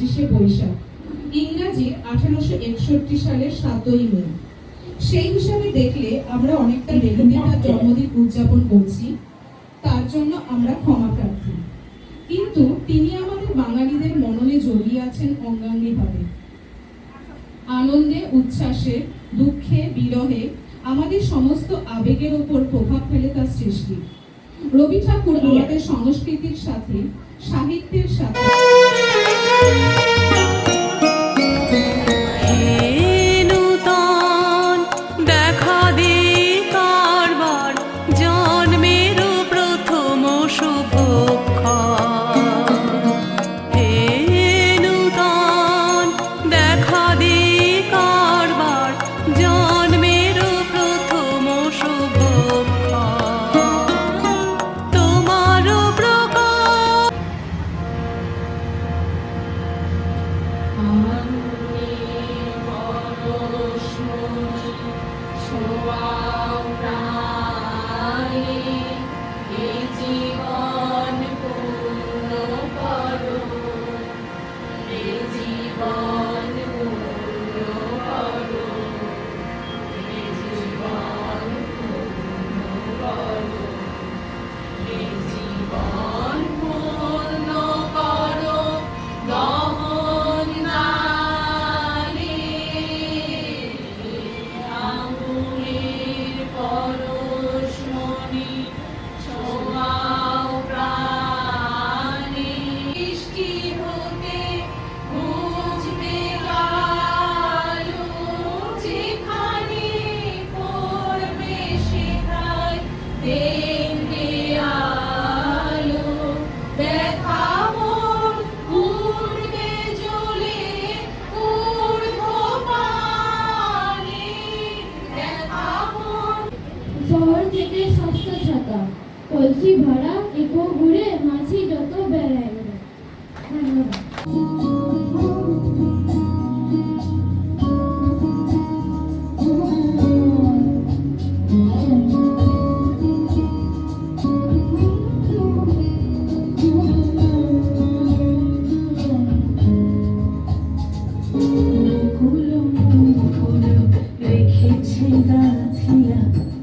25শে বৈশাখ, ইংরাজি 1861 সালের 7ই মে। সেই হিসাবে দেখলে আমরা অনেকটা দেরিতে তার জন্মদিন উদযাপন করছি, তার জন্য আমরা ক্ষমা প্রার্থী। কিন্তু তিনি আমাদের বাঙালিদের মননে জড়িয়ে আছেন অঙ্গাঙ্গিভাবে। আনন্দে, উচ্ছ্বাসে, দুঃখে, বিরহে আমাদের সমস্ত আবেগের ওপর প্রভাব ফেলে তার সৃষ্টি। রবি ঠাকুর আমাদের সংস্কৃতির সাথে, সাহিত্যের সাথে শহর থেকে সস্তা ছাতা, কলসি ভাড়া, ইকো ঘুরে, মাছি যত বেড়ায়। ধন্যবাদ।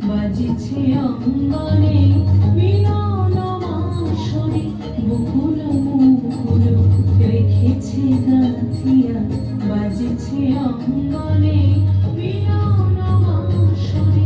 বাজিছে অঙ্গনে মিলন বাঁশরি, বকুল মুকুল রেখেছে গাঁথিয়া। বাজিছে অঙ্গনে মিলন বাঁশরি,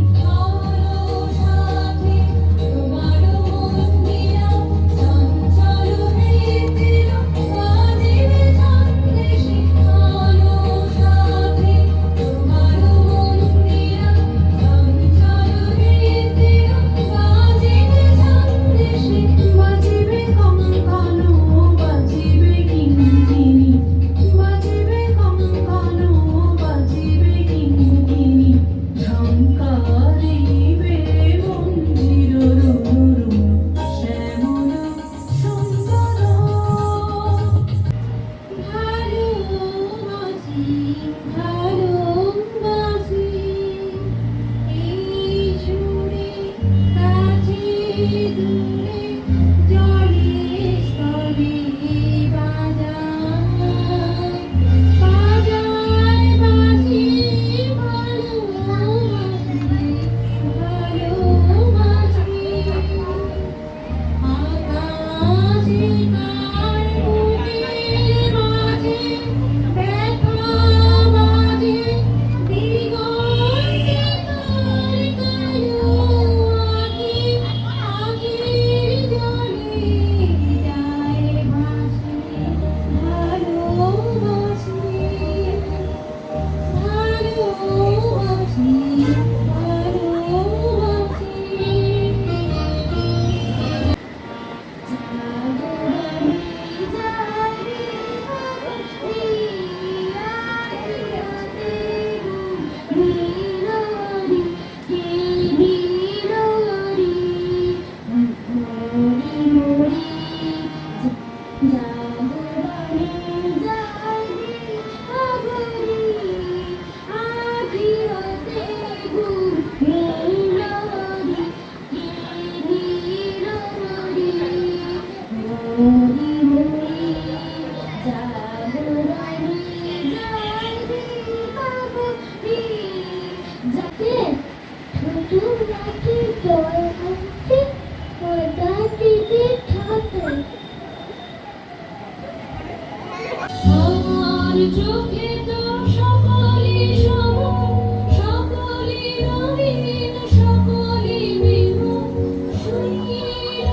পুতুল নাকি জল আনতে ওটা দিদির হাতে। আমার চোখে তো সকলই সমান, সকলই রঙিন, সকলই বিমল, সুনীল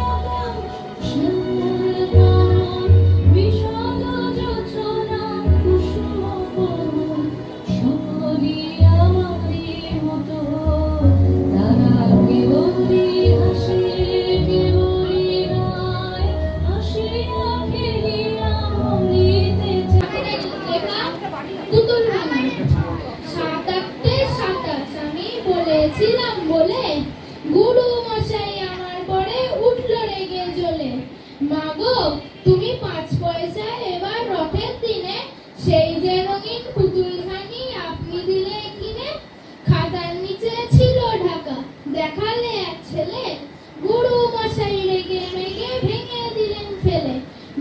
শ্যামল কানন, বিষাদ যোছনা, কুসুম কোমল, সকলই আমারই মতো। তারা কেবলই হাসে, কেবলই গায়, হাসিয়া খেলিয়া মরিতে চায়। পুতুল রানী 7-8 আমি বলেছিলাম বলে গুরু মশাই আমার পরে উঠলো রেগে জ্বলে। মাগো তুমি 5 পয়সা এবার রথের দিনে সেই যে রঙিন পুতুলখানি আপনি দিলে কিনে। খাতার নিচে ছিল ঢাকা, দেখালে এক ছেলে, গুরু মশাই রেগে মেগে ভেঙে দিলেন ফেলে।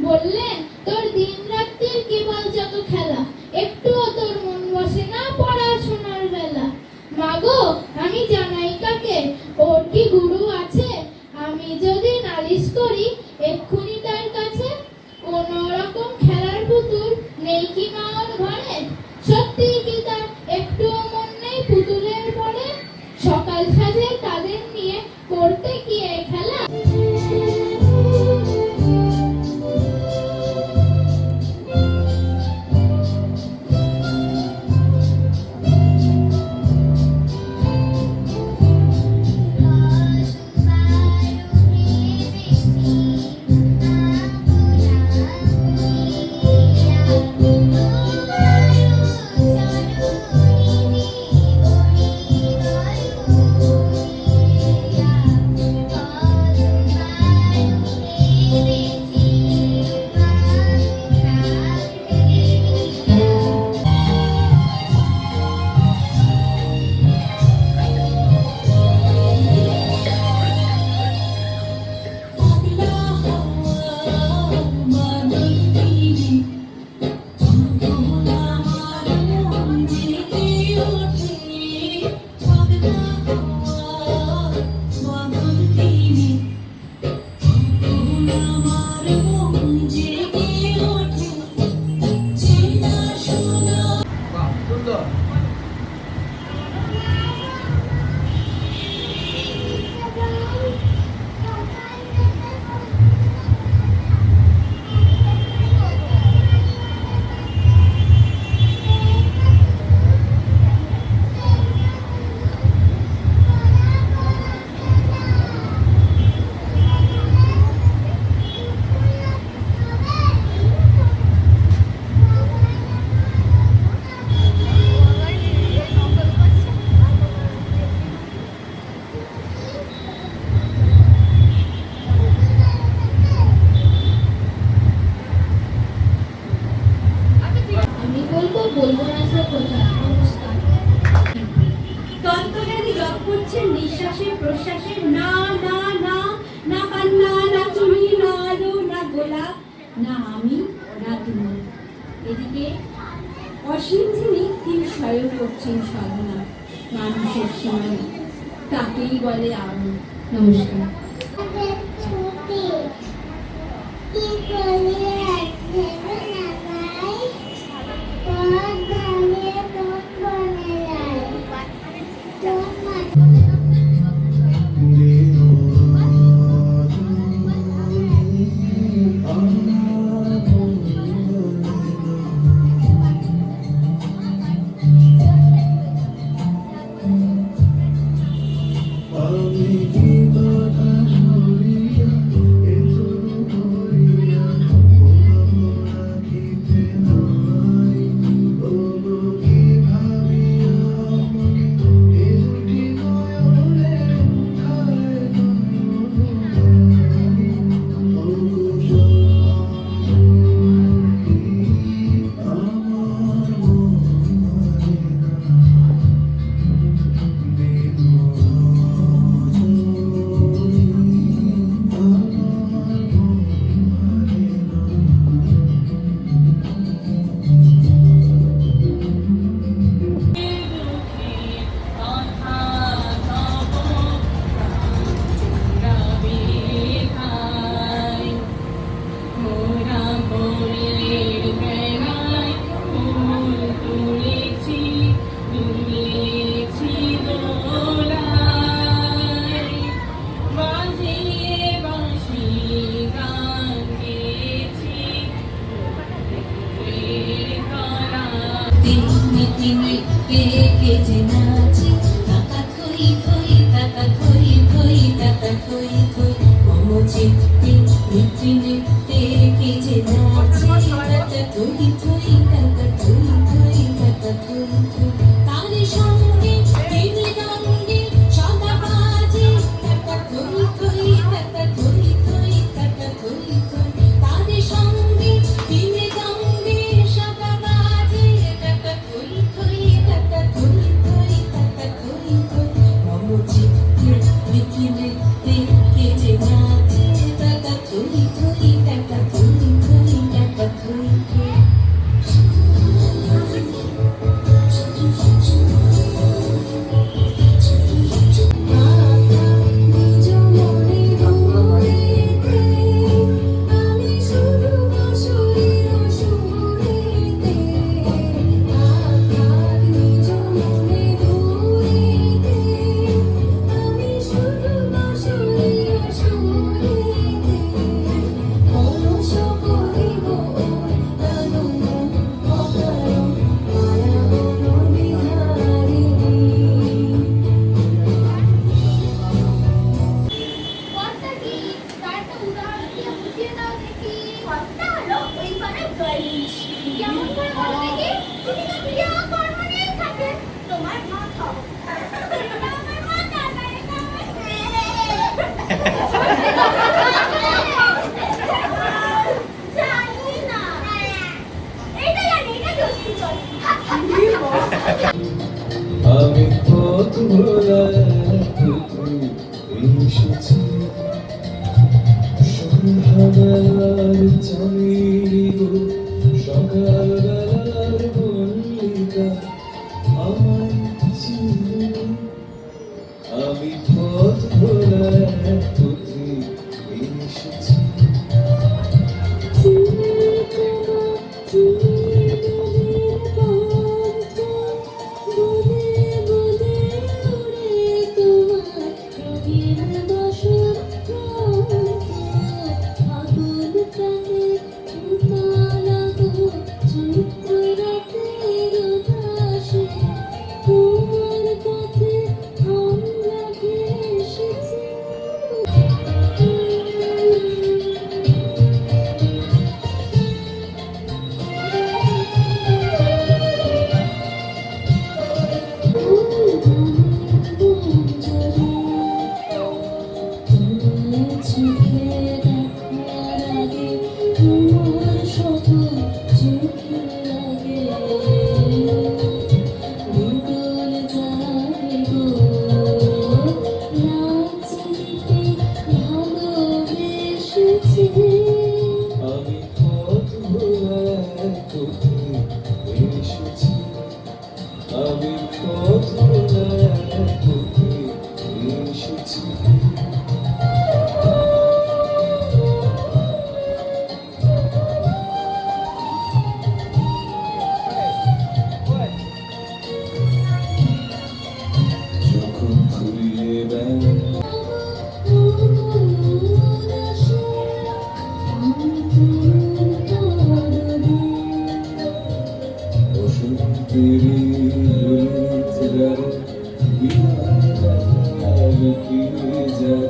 বললেন তোর দিন রাত্রির কেবল যত খেলা, একটুও তোর মন বসে না পড়াশোনার বেলা। মাগো আমি জানাই কাকে, ওর কি গুরু আছে? আমি যদি নালিশ করি এক্ষুনি তার কাছে। কোন রকম খেলার পুতুল নেই কি মা ওর ঘরে? সত্যি কি তার একটুও মন নেই পুতুলের পরে? সকাল সাজে তাদের নিয়ে করতে কি এই খেলা? আমি বলবো না সে কথা। নমস্কার। তত্ত্বজ্ঞানী জপ করছেন নিঃশ্বাসে প্রশ্বাসে, না না না, না কান্না, না চুরি, না আলো, না গোলাপ, না আমি, না তুমি। এদিকে অসীম যিনি তিনি স্বয়ং করছেন সাধনা মানুষের সীমানা, তাকেই বলে আমি। নমস্কার। মধ্যে বিকেলে কে যে নাচে টাকা থই থই টাকা থই থই টাকা থই থই। কর্তা কি? তার একটা উদাহরণ দিয়ে বুঝিয়ে দাও দেখি। কর্তা হলো ওই পাড়ার গলিশ। কেমন করে বলো দেখি? তুমি তো বিয়ে কর্ম নিয়েই থাকে। তোমার মা খাও। আমার মা তারপরে জানি না। এইটা জানি, এটা দোস্তি চলে। আমি পথ ভোলা তুই এসেছি সন্ধ্যাবেলার চাঁদের সকালবেলার মল্লিকা আমার চিনি আমি পথ ভোলা তুই এসেছি আমি পথ ভোলা তুই এসেছি আমি পথ ভোলা তুই এসেছি যখন ঘুরিয়ে বেড়া বসন্তেরি ললিত গানে বিনা লুকিয়ে যায়